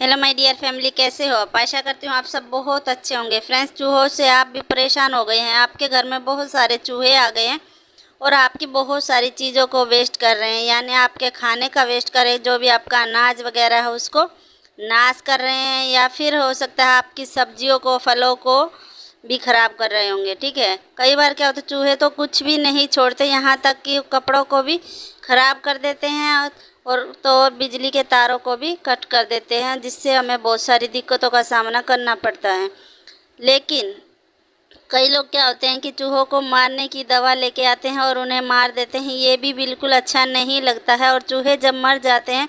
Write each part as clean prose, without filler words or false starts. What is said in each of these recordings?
Hello my dear family, कैसे हो आप? आशा करती हूँ आप सब बहुत अच्छे होंगे। फ्रेंड्स, चूहों से आप भी परेशान हो गए हैं। आपके घर में बहुत सारे चूहे आ गए हैं और आपकी बहुत सारी चीज़ों को वेस्ट कर रहे हैं, यानी आपके खाने का वेस्ट कर रहे हैं। जो भी आपका अनाज वगैरह है उसको नाश कर रहे हैं, या फिर हो सकता है आपकी सब्जियों को, फलों को भी ख़राब कर रहे होंगे। ठीक है, कई बार क्या होता है, चूहे तो कुछ भी नहीं छोड़ते, यहाँ तक कि कपड़ों को भी ख़राब कर देते हैं और बिजली के तारों को भी कट कर देते हैं, जिससे हमें बहुत सारी दिक्कतों का सामना करना पड़ता है। लेकिन कई लोग क्या होते हैं कि चूहों को मारने की दवा लेके आते हैं और उन्हें मार देते हैं। ये भी बिल्कुल अच्छा नहीं लगता है, और चूहे जब मर जाते हैं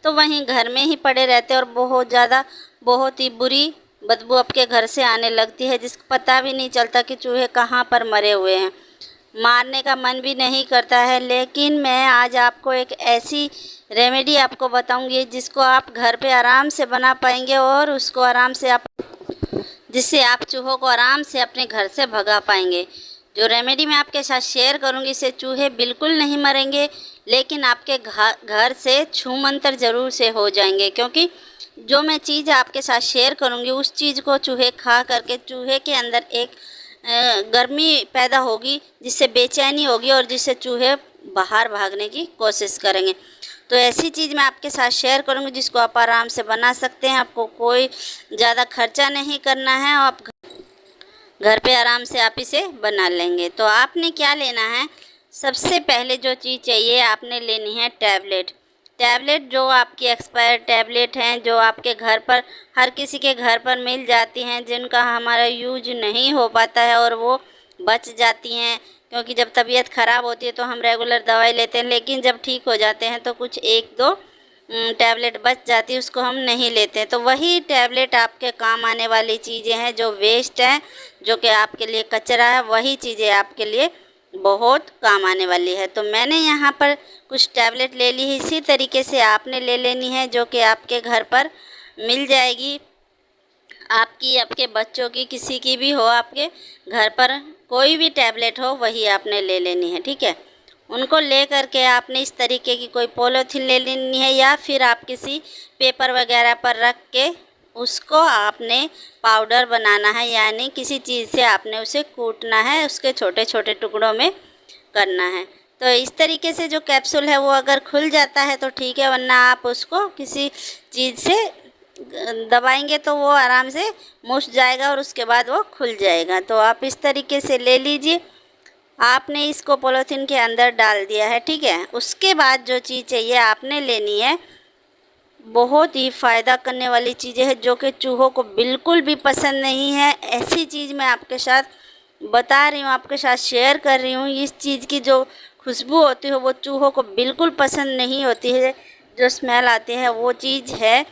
तो वहीं घर में ही पड़े रहते हैं और बहुत ही बुरी बदबू आपके घर से आने लगती है, जिसको पता भी नहीं चलता कि चूहे कहाँ पर मरे हुए हैं। मारने का मन भी नहीं करता है। लेकिन मैं आज आपको एक ऐसी रेमेडी आपको बताऊंगी जिसको आप घर पे आराम से बना पाएंगे, और उसको आराम से आप जिससे आप चूहों को आराम से अपने घर से भगा पाएंगे। जो रेमेडी मैं आपके साथ शेयर करूंगी, इससे चूहे बिल्कुल नहीं मरेंगे, लेकिन आपके घर से छूमंतर ज़रूर से हो जाएंगे। क्योंकि जो मैं चीज़ आपके साथ शेयर करूंगी, उस चीज़ को चूहे खा करके चूहे के अंदर एक गर्मी पैदा होगी, जिससे बेचैनी होगी और जिससे चूहे बाहर भागने की कोशिश करेंगे। तो ऐसी चीज़ मैं आपके साथ शेयर करूंगी जिसको आप आराम से बना सकते हैं। आपको कोई ज़्यादा खर्चा नहीं करना है, आप घर पे आराम से आप इसे बना लेंगे। तो आपने क्या लेना है, सबसे पहले जो चीज़ चाहिए आपने लेनी है टैबलेट। टैबलेट जो आपकी एक्सपायर टैबलेट हैं, जो आपके घर पर हर किसी के घर पर मिल जाती हैं, जिनका हमारा यूज नहीं हो पाता है और वो बच जाती हैं। क्योंकि जब तबीयत ख़राब होती है तो हम रेगुलर दवाई लेते हैं, लेकिन जब ठीक हो जाते हैं तो कुछ एक दो टैबलेट बच जाती है, उसको हम नहीं लेते हैं। तो वही टैबलेट आपके काम आने वाली चीज़ें हैं, जो वेस्ट हैं, जो कि आपके लिए कचरा है, वही चीज़ें आपके लिए बहुत काम आने वाली है। तो मैंने यहाँ पर कुछ टैबलेट ले ली है, इसी तरीके से आपने ले लेनी है, जो कि आपके घर पर मिल जाएगी। आपकी, आपके बच्चों की, किसी की भी हो, आपके घर पर कोई भी टैबलेट हो वही आपने ले लेनी है। ठीक है, उनको ले करके आपने इस तरीके की कोई पॉलीथीन ले लेनी है, या फिर आप किसी पेपर वगैरह पर रख के उसको आपने पाउडर बनाना है, यानी किसी चीज़ से आपने उसे कूटना है, उसके छोटे छोटे टुकड़ों में करना है। तो इस तरीके से जो कैप्सूल है वो अगर खुल जाता है तो ठीक है, वरना आप उसको किसी चीज़ से दबाएंगे तो वो आराम से मुछ जाएगा और उसके बाद वो खुल जाएगा। तो आप इस तरीके से ले लीजिए। आपने इसको पॉलीथीन के अंदर डाल दिया है। ठीक है, उसके बाद जो चीज़ चाहिए आपने लेनी है, बहुत ही फ़ायदा करने वाली चीज़ें हैं, जो कि चूहों को बिल्कुल भी पसंद नहीं है। ऐसी चीज़ मैं आपके साथ बता रही हूँ, आपके साथ शेयर कर रही हूँ। इस चीज़ की जो खुशबू होती है वो चूहों को बिल्कुल पसंद नहीं होती है। जो स्मेल आती है वो चीज़ है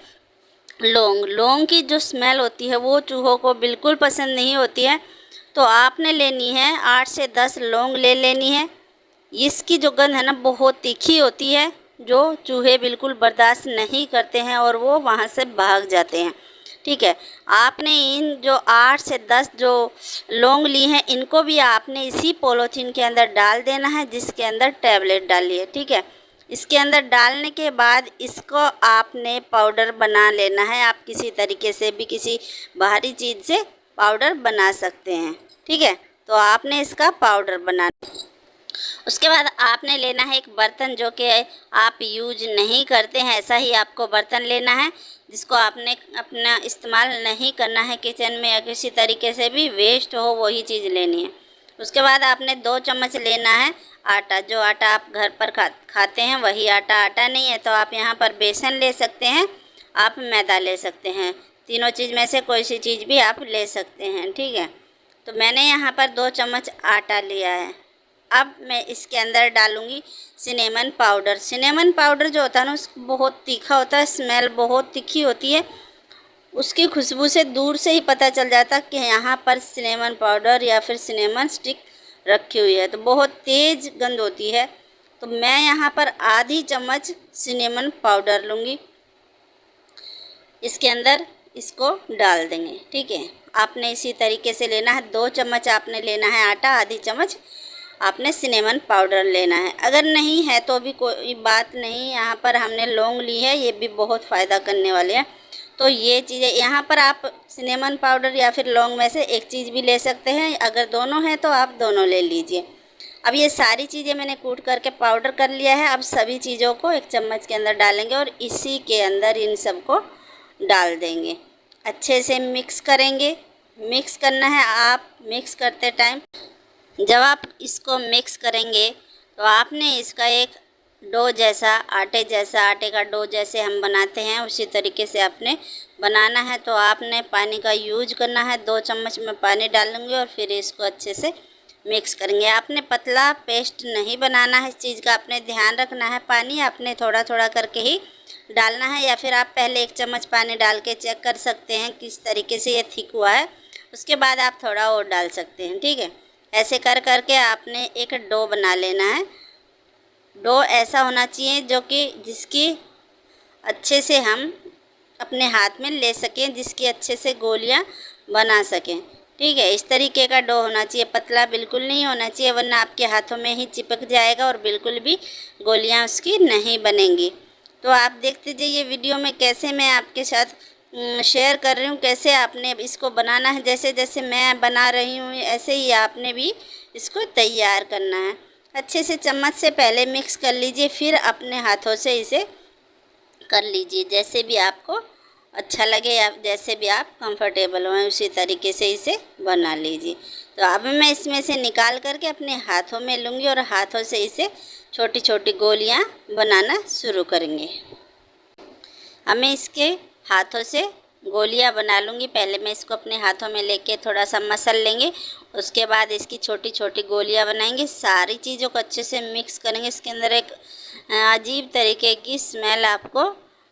लौंग। लौंग की जो स्मेल होती है वो चूहों को बिल्कुल पसंद नहीं होती है। तो आपने लेनी है 8 से 10 लौंग ले लेनी है। इसकी जो गंध है ना, बहुत तीखी होती है, जो चूहे बिल्कुल बर्दाश्त नहीं करते हैं और वो वहाँ से भाग जाते हैं। ठीक है, आपने इन जो 8 से 10 जो लौंग ली हैं, इनको भी आपने इसी पॉलीथीन के अंदर डाल देना है, जिसके अंदर टैबलेट डाली है। ठीक है, इसके अंदर डालने के बाद इसको आपने पाउडर बना लेना है। आप किसी तरीके से भी, किसी बाहरी चीज़ से पाउडर बना सकते हैं। ठीक है, तो आपने इसका पाउडर बना, उसके बाद आपने लेना है एक बर्तन, जो कि आप यूज नहीं करते हैं। ऐसा ही आपको बर्तन लेना है जिसको आपने अपना इस्तेमाल नहीं करना है किचन में, या किसी तरीके से भी वेस्ट हो वही चीज़ लेनी है। उसके बाद आपने 2 चम्मच लेना है आटा। जो आटा आप घर पर खाते हैं वही आटा। आटा नहीं है तो आप यहाँ पर बेसन ले सकते हैं, आप मैदा ले सकते हैं। तीनों चीज़ में से कोई सी चीज़ भी आप ले सकते हैं। ठीक है, तो मैंने यहाँ पर 2 चम्मच आटा लिया है। अब मैं इसके अंदर डालूँगी सिनेमन पाउडर। सिनेमन पाउडर जो होता है ना, बहुत तीखा होता है, स्मेल बहुत तीखी होती है। उसकी खुशबू से दूर से ही पता चल जाता कि यहाँ पर सिनेमन पाउडर या फिर सिनेमन स्टिक रखी हुई है। तो बहुत तेज़ गंध होती है। तो मैं यहाँ पर आधी चम्मच सिनेमन पाउडर लूँगी, इसके अंदर इसको डाल देंगे। ठीक है, आपने इसी तरीके से लेना है। 2 चम्मच आपने लेना है आटा, आधी चम्मच आपने सिनेमन पाउडर लेना है। अगर नहीं है तो भी कोई बात नहीं, यहाँ पर हमने लौंग ली है, ये भी बहुत फ़ायदा करने वाले हैं। तो ये चीज़ें यहाँ पर आप सिनेमन पाउडर या फिर लौंग में से एक चीज़ भी ले सकते हैं, अगर दोनों हैं तो आप दोनों ले लीजिए। अब ये सारी चीज़ें मैंने कूट करके पाउडर कर लिया है। अब सभी चीज़ों को एक चम्मच के अंदर डालेंगे और इसी के अंदर इन सब को डाल देंगे। अच्छे से मिक्स करेंगे। मिक्स करना है। आप मिक्स करते टाइम जब आप इसको मिक्स करेंगे तो आपने इसका एक डो जैसा, आटे का डो जैसे हम बनाते हैं उसी तरीके से आपने बनाना है। तो आपने पानी का यूज करना है। 2 चम्मच में पानी डालूंगी और फिर इसको अच्छे से मिक्स करेंगे। आपने पतला पेस्ट नहीं बनाना है, इस चीज़ का आपने ध्यान रखना है। पानी आपने थोड़ा थोड़ा करके ही डालना है, या फिर आप पहले 1 चम्मच पानी डाल के चेक कर सकते हैं किस तरीके से ये थिक हुआ है, उसके बाद आप थोड़ा और डाल सकते हैं। ठीक है, ऐसे कर करके आपने एक डो बना लेना है। डो ऐसा होना चाहिए जो कि जिसकी अच्छे से हम अपने हाथ में ले सकें, जिसकी अच्छे से गोलियां बना सकें। ठीक है, इस तरीके का डो होना चाहिए, पतला बिल्कुल नहीं होना चाहिए, वरना आपके हाथों में ही चिपक जाएगा और बिल्कुल भी गोलियां उसकी नहीं बनेंगी। तो आप देखते जाइए वीडियो में कैसे मैं आपके साथ शेयर कर रही हूँ, कैसे आपने इसको बनाना है। जैसे जैसे मैं बना रही हूँ ऐसे ही आपने भी इसको तैयार करना है। अच्छे से चम्मच से पहले मिक्स कर लीजिए, फिर अपने हाथों से इसे कर लीजिए, जैसे भी आपको अच्छा लगे या जैसे भी आप कंफर्टेबल हो उसी तरीके से इसे बना लीजिए। तो अब मैं इसमें से निकाल करके अपने हाथों में लूँगी और हाथों से इसे छोटी छोटी गोलियां बनाना शुरू करेंगे। हमें इसके हाथों से गोलियां बना लूँगी। पहले मैं इसको अपने हाथों में लेके थोड़ा सा मसल लेंगे, उसके बाद इसकी छोटी छोटी गोलियां बनाएंगे। सारी चीज़ों को अच्छे से मिक्स करेंगे। इसके अंदर एक अजीब तरीके की स्मेल आपको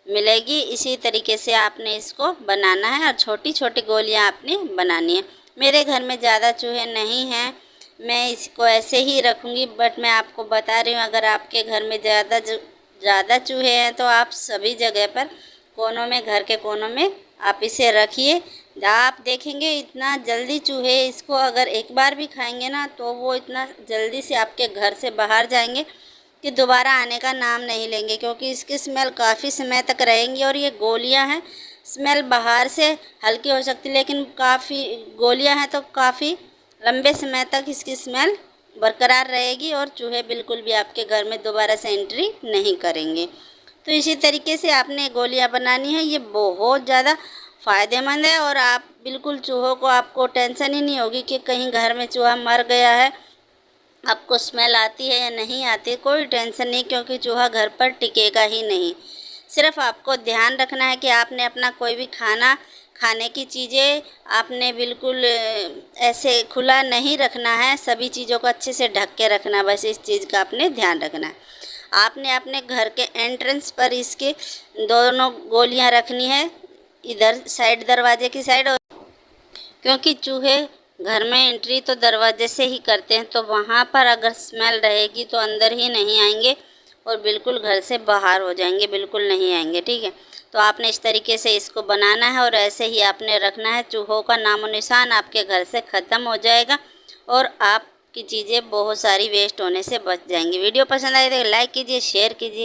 मिलेगी। इसी तरीके से आपने इसको बनाना है और छोटी छोटी गोलियां आपने बनानी है। मेरे घर में ज़्यादा चूहे नहीं हैं, मैं इसको ऐसे ही रखूँगी, बट मैं आपको बता रही हूँ अगर आपके घर में ज़्यादा चूहे हैं तो आप सभी जगह पर कोनों में, घर के कोनों में आप इसे रखिए। आप देखेंगे इतना जल्दी चूहे इसको अगर एक बार भी खाएंगे ना तो वो इतना जल्दी से आपके घर से बाहर जाएंगे कि दोबारा आने का नाम नहीं लेंगे, क्योंकि इसकी स्मेल काफ़ी समय तक रहेंगी। और ये गोलियां हैं, स्मेल बाहर से हल्की हो सकती है लेकिन काफ़ी गोलियां हैं तो काफ़ी लंबे समय तक इसकी स्मेल बरकरार रहेगी और चूहे बिल्कुल भी आपके घर में दोबारा से एंट्री नहीं करेंगे। तो इसी तरीके से आपने गोलियां बनानी है। ये बहुत ज़्यादा फ़ायदेमंद है और आप बिल्कुल चूहों को, आपको टेंशन ही नहीं होगी कि कहीं घर में चूहा मर गया है, आपको स्मेल आती है या नहीं आती, कोई टेंशन नहीं, क्योंकि चूहा घर पर टिकेगा ही नहीं। सिर्फ आपको ध्यान रखना है कि आपने अपना कोई भी खाने की चीज़ें आपने बिल्कुल ऐसे खुला नहीं रखना है, सभी चीज़ों को अच्छे से ढक के रखना है। बस इस चीज़ का आपने ध्यान रखना है। आपने अपने घर के एंट्रेंस पर इसके दोनों गोलियां रखनी है, इधर साइड दरवाजे की साइड, और क्योंकि चूहे घर में एंट्री तो दरवाजे से ही करते हैं, तो वहाँ पर अगर स्मेल रहेगी तो अंदर ही नहीं आएंगे और बिल्कुल घर से बाहर हो जाएंगे, बिल्कुल नहीं आएंगे। ठीक है, तो आपने इस तरीके से इसको बनाना है और ऐसे ही आपने रखना है। चूहों का नामो निशान आपके घर से ख़त्म हो जाएगा और आपकी चीज़ें बहुत सारी वेस्ट होने से बच जाएंगी। वीडियो पसंद आए तो लाइक कीजिए, शेयर कीजिए।